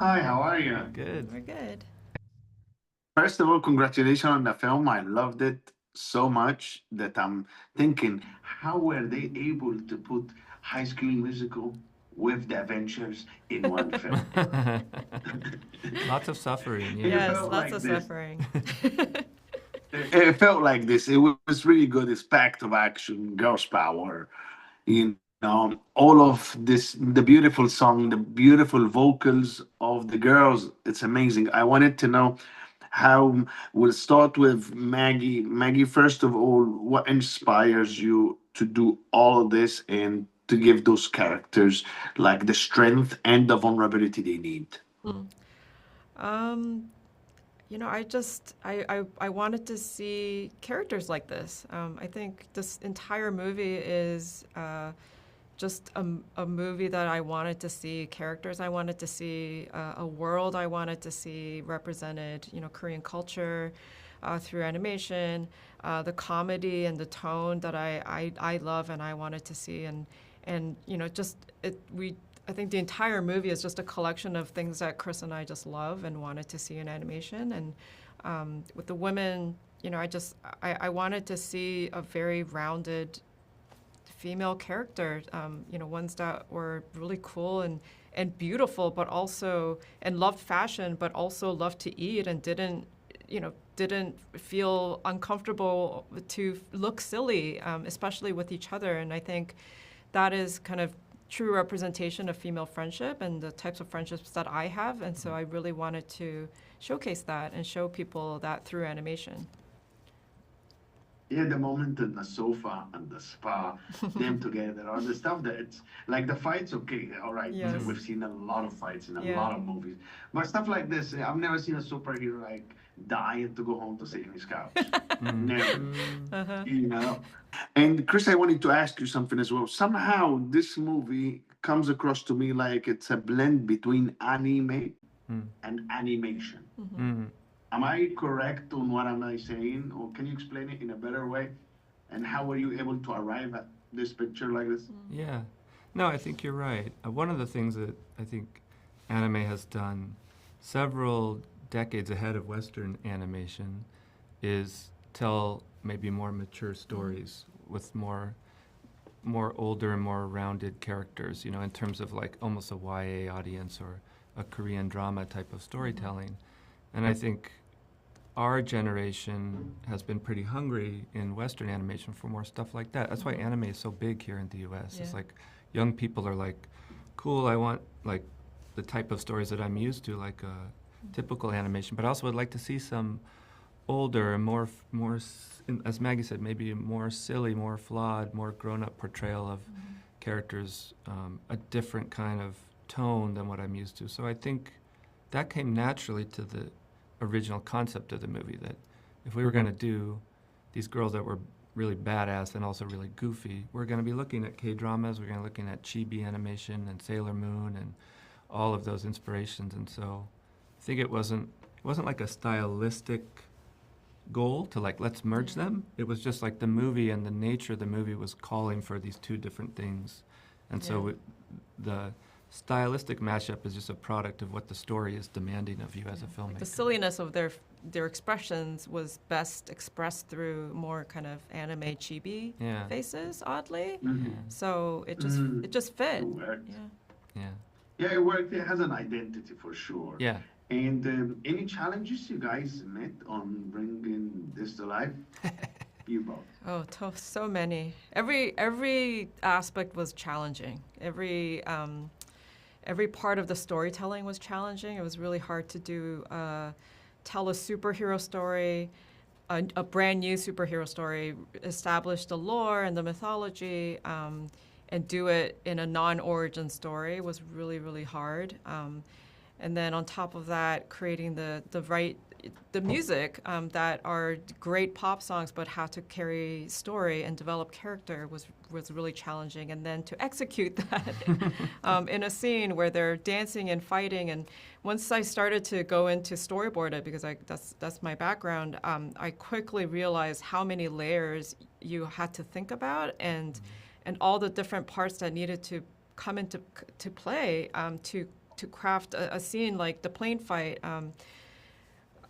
Hi, how are you? Good. We're good. First of all, congratulations on the film. I loved it so much that I'm thinking, how were they able to put High School Musical with the Avengers in one film? Lots of suffering, It yeah. Yes, felt lots like of this. suffering. It felt like this. It was really good. It's packed of action, girls' power, all of this, the beautiful song, the beautiful vocals of the girls. It's amazing. I wanted to know how. We'll start with Maggie. Maggie, first of all, what inspires you to do all of this and to give those characters like the strength and the vulnerability they need? Mm. Um, I wanted to see characters like this. I think this entire movie is just a movie that I wanted to see, characters I wanted to see, a world I wanted to see represented, Korean culture through animation, the comedy and the tone that I love and I wanted to see. And just I think the entire movie is just a collection of things that Chris and I just love and wanted to see in animation. And with the women, I wanted to see a very rounded female character, ones that were really cool and beautiful, but also, and loved fashion, but also loved to eat and didn't feel uncomfortable to look silly, especially with each other. And I think that is kind of true representation of female friendship and the types of friendships that I have. And so I really wanted to showcase that and show people that through animation. Yeah, the moment in the sofa and the spa, them together, or the stuff that it's like the fights. Okay, all right, Yes. we've seen a lot of fights in a Yeah. lot of movies, but stuff like this, I've never seen a superhero like dying to go home to sit on his couch. Mm. Never, Uh-huh. you know. And Chris, I wanted to ask you something as well. Somehow, this movie comes across to me like it's a blend between anime Mm. and animation. Mm-hmm. Mm. Am I correct on what am I saying, or can you explain it in a better way? And how were you able to arrive at this picture like this? Yeah. No, I think you're right. One of the things that I think anime has done several decades ahead of Western animation is tell maybe more mature stories with more older and more rounded characters, in terms of like almost a YA audience or a Korean drama type of storytelling. And I think our generation has been pretty hungry in Western animation for more stuff like that. That's why anime is so big here in the US. Yeah. It's like young people are like, cool, I want like the type of stories that I'm used to, like a typical animation, but I also would like to see some older and as Maggie said, maybe a more silly, more flawed, more grown-up portrayal of characters, a different kind of tone than what I'm used to. So I think that came naturally to the original concept of the movie, that if we were going to do these girls that were really badass and also really goofy, we're going to be looking at K-dramas, we're going to be looking at chibi animation and Sailor Moon and all of those inspirations. And so I think it wasn't like a stylistic goal to like, let's merge them. It was just like the movie and the nature of the movie was calling for these two different things. And so the stylistic mashup is just a product of what the story is demanding of you as a filmmaker. The silliness of their expressions was best expressed through more kind of anime chibi Yeah. faces, oddly. Mhm. So it Mm. just fit. It worked. Yeah. Yeah. Yeah, it worked. It has an identity for sure. Yeah. And any challenges you guys met on bringing this to life? You both. Oh, so many. Every aspect was challenging. Every part of the storytelling was challenging. It was really hard to do tell a superhero story, a brand new superhero story, establish the lore and the mythology, and do it in a non-origin story was really, really hard. And then on top of that, creating the music that are great pop songs but had to carry story and develop character was really challenging. And then to execute that in a scene where they're dancing and fighting. And once I started to go into storyboard it, because that's my background, I quickly realized how many layers you had to think about and all the different parts that needed to come into play to to craft a scene like the plane fight.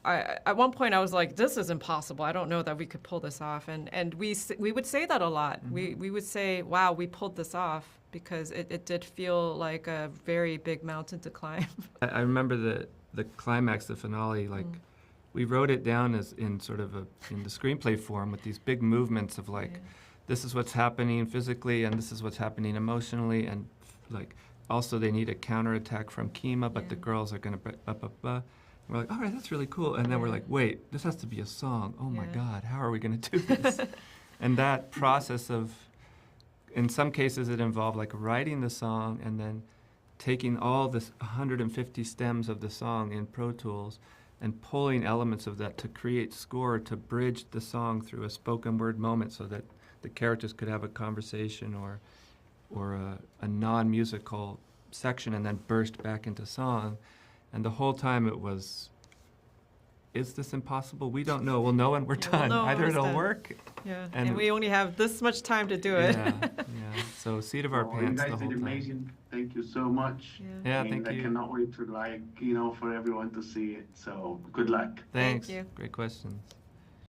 At one point I was like, this is impossible. I don't know that we could pull this off. And we would say that a lot. We would say, wow, we pulled this off, because it did feel like a very big mountain to climb. I remember the climax, the finale, like we wrote it down as in sort of in the screenplay form with these big movements of like, this is what's happening physically and this is what's happening emotionally, and like also they need a counterattack from Kima, but the girls are gonna we're like, all right, that's really cool. And then we're like, wait, this has to be a song. Oh my God, how are we gonna do this? And that process of, in some cases it involved like writing the song and then taking all this 150 stems of the song in Pro Tools and pulling elements of that to create score to bridge the song through a spoken word moment so that the characters could have a conversation or a non-musical section and then burst back into song. And the whole time it was, is this impossible? We don't know. We'll know when we're done. We'll know when Either it's it'll done. work. Yeah, And and we only have this much time to do it. Yeah. So seat of our You pants the guys whole did time. amazing. Thank you so much. Yeah, And thank I you. cannot wait to, like, for everyone to see it. So good luck. Thanks. you. Great questions.